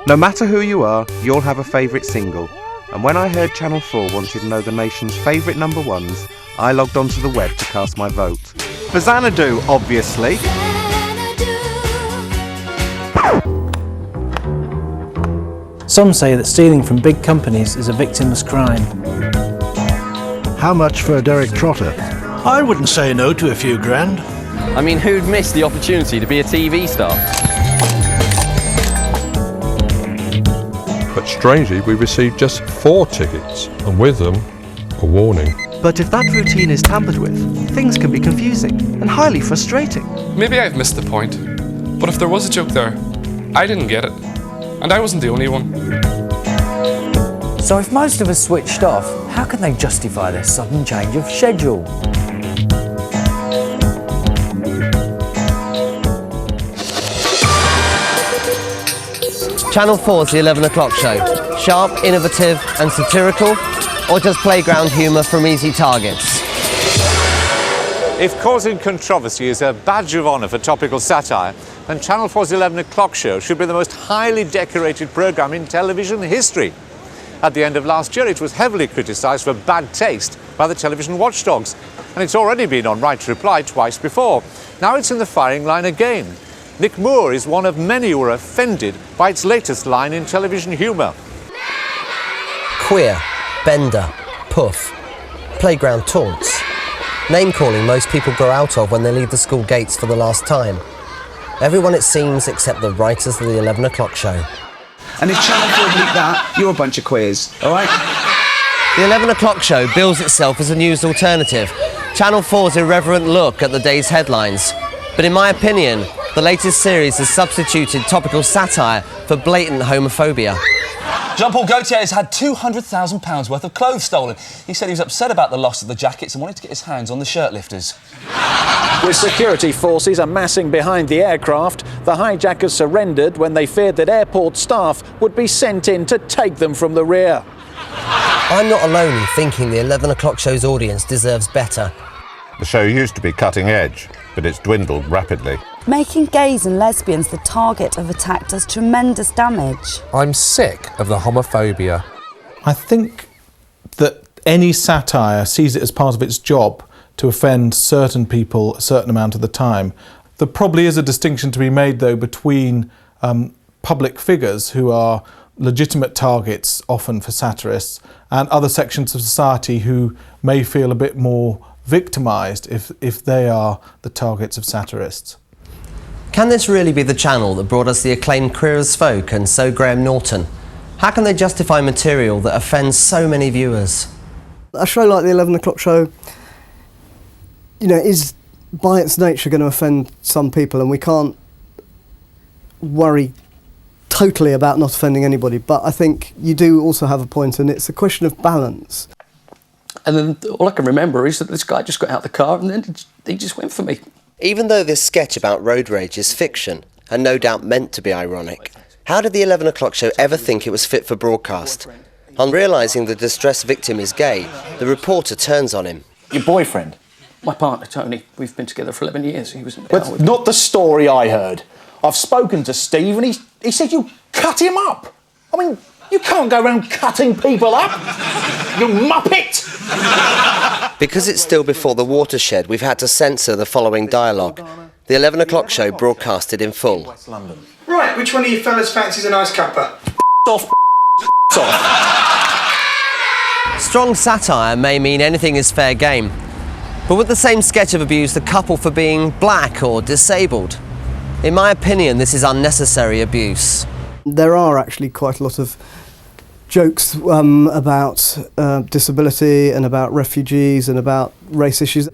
No matter who you are, you'll have a favourite single. And when I heard Channel 4 wanted to know the nation's favourite number ones, I logged onto the web to cast my vote. For Xanadu, obviously. Some say that stealing from big companies is a victimless crime. How much for Derek Trotter? I wouldn't say no to a few grand. I mean, who'd miss the opportunity to be a TV star? But strangely, we received just 4 tickets, and with them, a warning. But if that routine is tampered with, things can be confusing and highly frustrating. Maybe I've missed the point, but if there was a joke there, I didn't get it. And I wasn't the only one. So if most of us switched off, how can they justify their sudden change of schedule? Channel 4's The 11 O'Clock Show. Sharp, innovative and satirical, or just playground humour from easy targets? If causing controversy is a badge of honour for topical satire, then Channel 4's 11 O'Clock Show should be the most highly decorated programme in television history. At the end of last year, it was heavily criticised for bad taste by the television watchdogs, and it's already been on Right to Reply twice before. Now it's in the firing line again. Nick Moore is one of many who are offended by its latest line in television humour. Queer, bender, puff, playground taunts. Name-calling most people grow out of when they leave the school gates for the last time. Everyone, it seems, except the writers of The 11 O'Clock Show. And if Channel 4 bleep that, you're a bunch of queers, all right? The 11 O'Clock Show bills itself as a news alternative. Channel 4's irreverent look at the day's headlines. But in my opinion, the latest series has substituted topical satire for blatant homophobia. Jean-Paul Gaultier has had £200,000 worth of clothes stolen. He said he was upset about the loss of the jackets and wanted to get his hands on the shirt lifters. With security forces amassing behind the aircraft, the hijackers surrendered when they feared that airport staff would be sent in to take them from the rear. I'm not alone in thinking the 11 O'Clock Show's audience deserves better. The show used to be cutting edge, but it's dwindled rapidly. Making gays and lesbians the target of attack does tremendous damage. I'm sick of the homophobia. I think that any satire sees it as part of its job to offend certain people a certain amount of the time. There probably is a distinction to be made, though, between public figures who are legitimate targets, often for satirists, and other sections of society who may feel a bit more victimised if they are the targets of satirists. Can this really be the channel that brought us the acclaimed Queer as Folk and So Graham Norton? How can they justify material that offends so many viewers? A show like the 11 O'Clock Show, you know, is by its nature going to offend some people, and we can't worry totally about not offending anybody, but I think you do also have a point, and it's a question of balance. And then all I can remember is that this guy just got out of the car and then he just went for me. Even though this sketch about road rage is fiction, and no doubt meant to be ironic, how did the 11 O'Clock Show ever think it was fit for broadcast? On realising the distressed victim is gay, the reporter turns on him. Your boyfriend? My partner, Tony. We've been together for 11 years. He was... But not the story I heard. I've spoken to Steve and he said you cut him up. I mean, you can't go around cutting people up. You muppet! Because it's still before the watershed, we've had to censor the following dialogue. The 11 O'Clock Show broadcasted in full. Right, which one of you fellas fancies a nice cuppa? Off. Strong satire may mean anything is fair game, but would the same sketch have abused the couple for being black or disabled? In my opinion, this is unnecessary abuse. There are actually quite a lot of jokes about disability and about refugees and about race issues,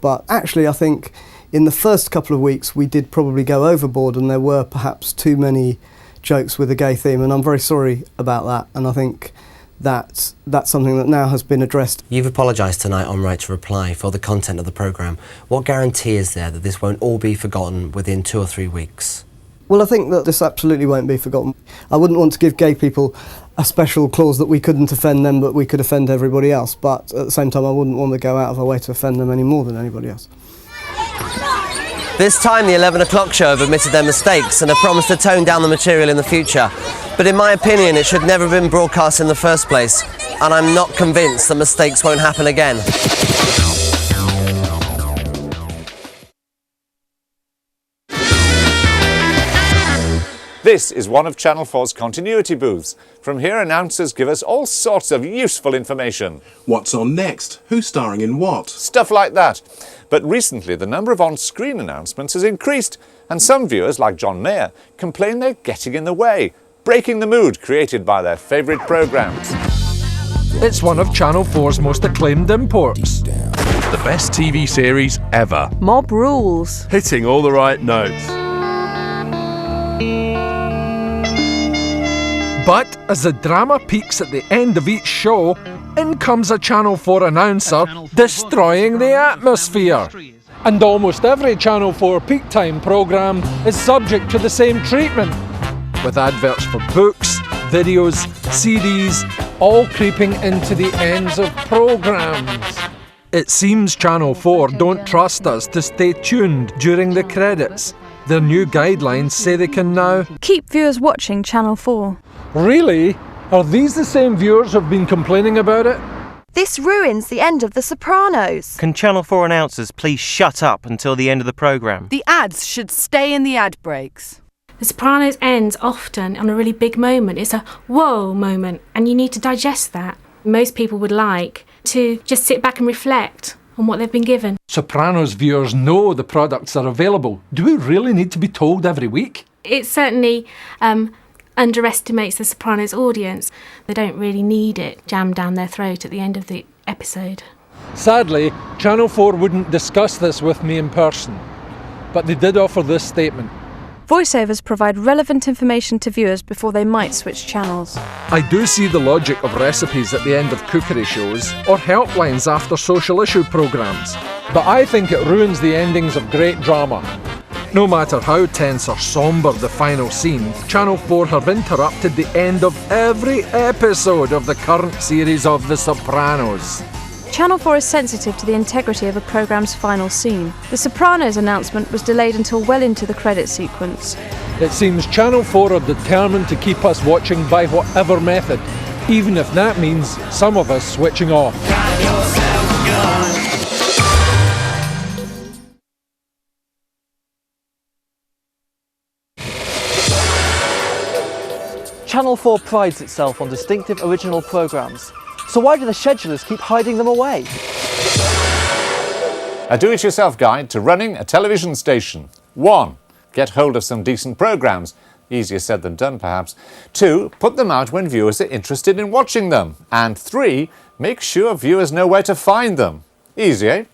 but actually I think in the first couple of weeks we did probably go overboard, and there were perhaps too many jokes with a gay theme, and I'm very sorry about that, and I think that's something that now has been addressed. You've apologised tonight on Right to Reply for the content of the programme. What guarantee is there that this won't all be forgotten within 2 or 3 weeks? Well, I think that this absolutely won't be forgotten. I wouldn't want to give gay people a special clause that we couldn't offend them but we could offend everybody else, but at the same time I wouldn't want to go out of our way to offend them any more than anybody else. This time the 11 o'clock show have admitted their mistakes and have promised to tone down the material in the future. But in my opinion, it should never have been broadcast in the first place, and I'm not convinced that mistakes won't happen again. This is one of Channel 4's continuity booths. From here, announcers give us all sorts of useful information. What's on next? Who's starring in what? Stuff like that. But recently, the number of on-screen announcements has increased, and some viewers, like John Mayer, complain they're getting in the way, breaking the mood created by their favourite programmes. It's one of Channel 4's most acclaimed imports. The best TV series ever. Mob Rules. Hitting all the right notes. But as the drama peaks at the end of each show, in comes a Channel 4 announcer destroying the atmosphere. And almost every Channel 4 peak time programme is subject to the same treatment, with adverts for books, videos, CDs, all creeping into the ends of programmes. It seems Channel 4 don't trust us to stay tuned during the credits. Their new guidelines say they can now keep viewers watching Channel 4. Really? Are these the same viewers who've been complaining about it? This ruins the end of The Sopranos. Can Channel 4 announcers please shut up until the end of the programme? The ads should stay in the ad breaks. The Sopranos ends often on a really big moment. It's a whoa moment, and you need to digest that. Most people would like to just sit back and reflect on what they've been given. Sopranos viewers know the products are available. Do we really need to be told every week? It certainly underestimates the Sopranos audience. They don't really need it jammed down their throat at the end of the episode. Sadly, Channel 4 wouldn't discuss this with me in person, but they did offer this statement. Voiceovers provide relevant information to viewers before they might switch channels. I do see the logic of recipes at the end of cookery shows or helplines after social issue programmes, but I think it ruins the endings of great drama. No matter how tense or sombre the final scene, Channel 4 have interrupted the end of every episode of the current series of The Sopranos. Channel 4 is sensitive to the integrity of a programme's final scene. The Sopranos announcement was delayed until well into the credit sequence. It seems Channel 4 are determined to keep us watching by whatever method, even if that means some of us switching off. Channel 4 prides itself on distinctive original programmes. So why do the schedulers keep hiding them away? A do-it-yourself guide to running a television station. 1. Get hold of some decent programmes. Easier said than done, perhaps. 2. Put them out when viewers are interested in watching them. And 3. Make sure viewers know where to find them. Easy, eh?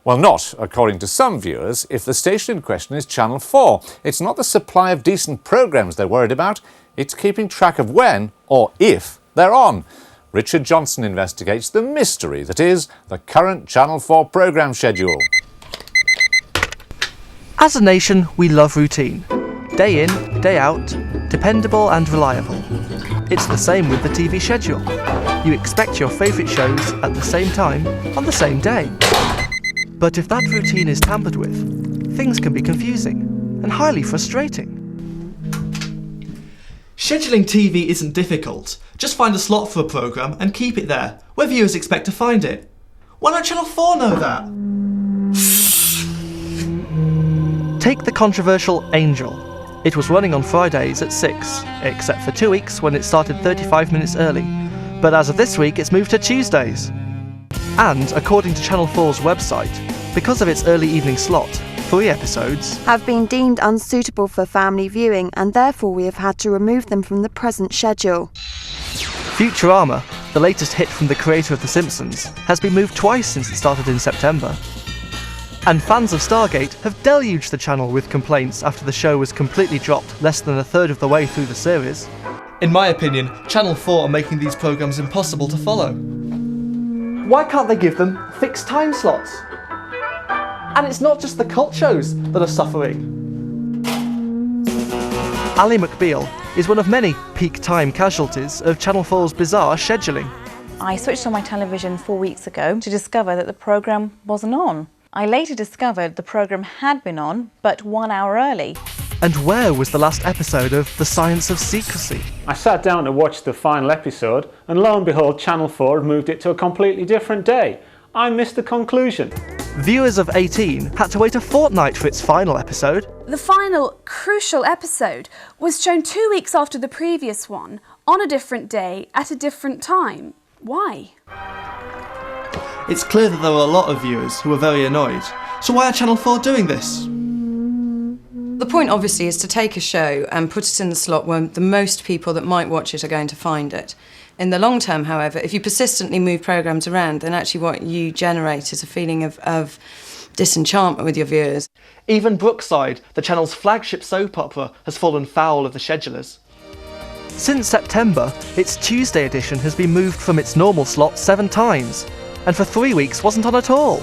Well, not, according to some viewers, if the station in question is Channel 4. It's not the supply of decent programmes they're worried about, it's keeping track of when, or if, they're on. Richard Johnson investigates the mystery that is the current Channel 4 programme schedule. As a nation, we love routine. Day in, day out, dependable and reliable. It's the same with the TV schedule. You expect your favourite shows at the same time, on the same day. But if that routine is tampered with, things can be confusing and highly frustrating. Scheduling TV isn't difficult. Just find a slot for a programme and keep it there, where viewers expect to find it. Why don't Channel 4 know that? Take the controversial Angel. It was running on Fridays at 6, except for 2 weeks when it started 35 minutes early. But as of this week, it's moved to Tuesdays. And according to Channel 4's website, because of its early evening slot, 3 episodes have been deemed unsuitable for family viewing, and therefore we have had to remove them from the present schedule. Futurama, the latest hit from the creator of The Simpsons, has been moved twice since it started in September. And fans of Stargate have deluged the channel with complaints after the show was completely dropped less than a third of the way through the series. In my opinion, Channel 4 are making these programmes impossible to follow. Why can't they give them fixed time slots? And it's not just the cult shows that are suffering. Ally McBeal is one of many peak time casualties of Channel 4's bizarre scheduling. I switched on my television 4 weeks ago to discover that the programme wasn't on. I later discovered the programme had been on, but 1 hour early. And where was the last episode of The Science of Secrecy? I sat down to watch the final episode, and lo and behold, Channel 4 had moved it to a completely different day. I missed the conclusion. Viewers of 18 had to wait a fortnight for its final episode. The final, crucial episode was shown 2 weeks after the previous one, on a different day, at a different time. Why? It's clear that there were a lot of viewers who were very annoyed. So why are Channel 4 doing this? The point, obviously, is to take a show and put it in the slot where the most people that might watch it are going to find it. In the long term, however, if you persistently move programmes around, then actually what you generate is a feeling of disenchantment with your viewers. Even Brookside, the channel's flagship soap opera, has fallen foul of the schedulers. Since September, its Tuesday edition has been moved from its normal slot 7 times, and for 3 weeks wasn't on at all.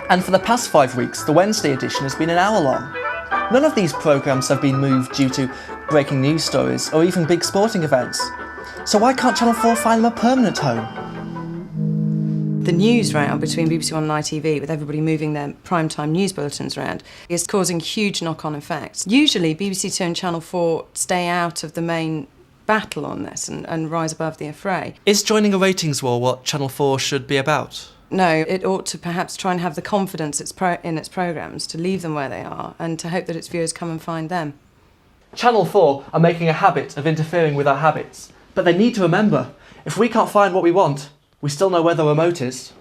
And for the past 5 weeks, the Wednesday edition has been an hour long. None of these programmes have been moved due to breaking news stories or even big sporting events. So why can't Channel 4 find them a permanent home? The news round between BBC One and ITV, with everybody moving their primetime news bulletins around, is causing huge knock-on effects. Usually BBC 2 and Channel 4 stay out of the main battle on this and rise above the affray. Is joining a ratings war what Channel 4 should be about? No, it ought to perhaps try and have the confidence in its programmes to leave them where they are and to hope that its viewers come and find them. Channel 4 are making a habit of interfering with our habits. But they need to remember, if we can't find what we want, we still know where the remote is.